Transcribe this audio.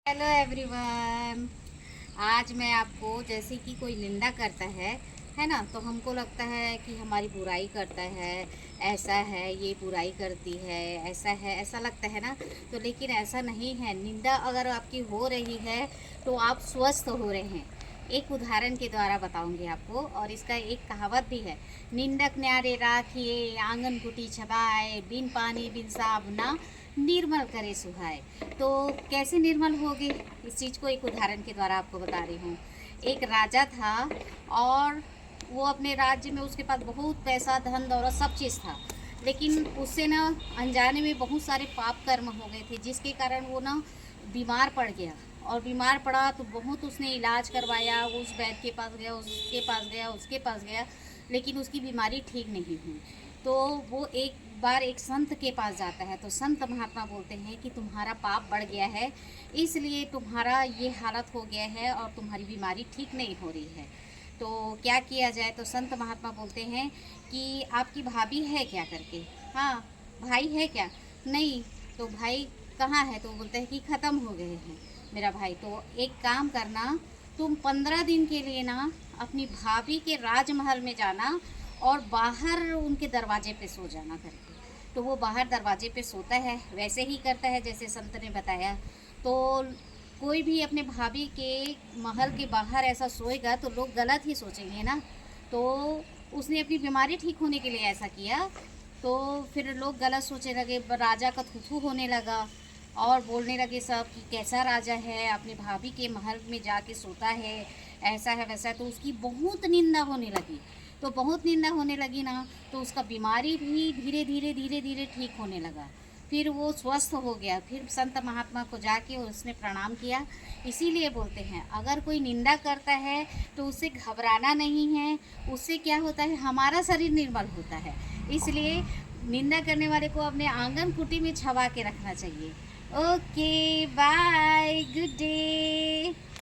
Hello everyone. आज मैं आपको जैसे कि कोई निंदा करता है ना, तो हमको लगता है कि हमारी बुराई करता है, ऐसा है, ये बुराई करती है, ऐसा है, ऐसा लगता है ना। तो लेकिन ऐसा नहीं है। निंदा अगर आपकी हो रही है तो आप स्वस्थ हो रहे हैं। एक उदाहरण के द्वारा बताऊंगी आपको, और इसका एक कहावत भी है। निंदक न्यारे राखिए, आंगन कुटी छबाए, बिन पानी बिन साबुना, निर्मल करे सुहाए। तो कैसे निर्मल होगी, इस चीज़ को एक उदाहरण के द्वारा आपको बता रही हूँ। एक राजा था और वो अपने राज्य में, उसके पास बहुत पैसा, धन दौलत, सब चीज़ था। लेकिन उससे ना अनजाने में बहुत सारे पाप कर्म हो गए थे, जिसके कारण वो ना बीमार पड़ गया। और बीमार पड़ा तो बहुत उसने इलाज करवाया, उस वैद्य के पास गया, उसके पास गया, उसके पास गया, लेकिन उसकी बीमारी ठीक नहीं हुई। तो वो एक बार एक संत के पास जाता है। तो संत महात्मा बोलते हैं कि तुम्हारा पाप बढ़ गया है, इसलिए तुम्हारा ये हालत हो गया है और तुम्हारी बीमारी ठीक नहीं हो रही है। तो क्या किया जाए। तो संत महात्मा बोलते हैं कि आपकी भाभी है क्या करके। हाँ। भाई है क्या? नहीं। तो भाई कहाँ है? तो बोलते हैं कि ख़त्म हो गए हैं मेरा भाई। तो एक काम करना, तुम 15 दिन के लिए ना अपनी भाभी के राजमहल में जाना और बाहर उनके दरवाजे पे सो जाना करके। तो वो बाहर दरवाजे पे सोता है, वैसे ही करता है जैसे संत ने बताया। तो कोई भी अपने भाभी के महल के बाहर ऐसा सोएगा तो लोग गलत ही सोचेंगे ना। तो उसने अपनी बीमारी ठीक होने के लिए ऐसा किया। तो फिर लोग गलत सोचने लगे, राजा का थू होने लगा और बोलने लगे सब कि कैसा राजा है, अपने भाभी के महल में जाके सोता है, ऐसा है वैसा है। तो उसकी बहुत निंदा होने लगी। तो बहुत निंदा होने लगी ना, तो उसका बीमारी भी धीरे धीरे धीरे धीरे ठीक होने लगा। फिर वो स्वस्थ हो गया। फिर संत महात्मा को जाके उसने प्रणाम किया। इसीलिए बोलते हैं अगर कोई निंदा करता है तो उससे घबराना नहीं है। उससे क्या होता है, हमारा शरीर निर्मल होता है। इसलिए निंदा करने वाले को अपने आंगन कुटी में छुपा के रखना चाहिए। Okay bye, good day.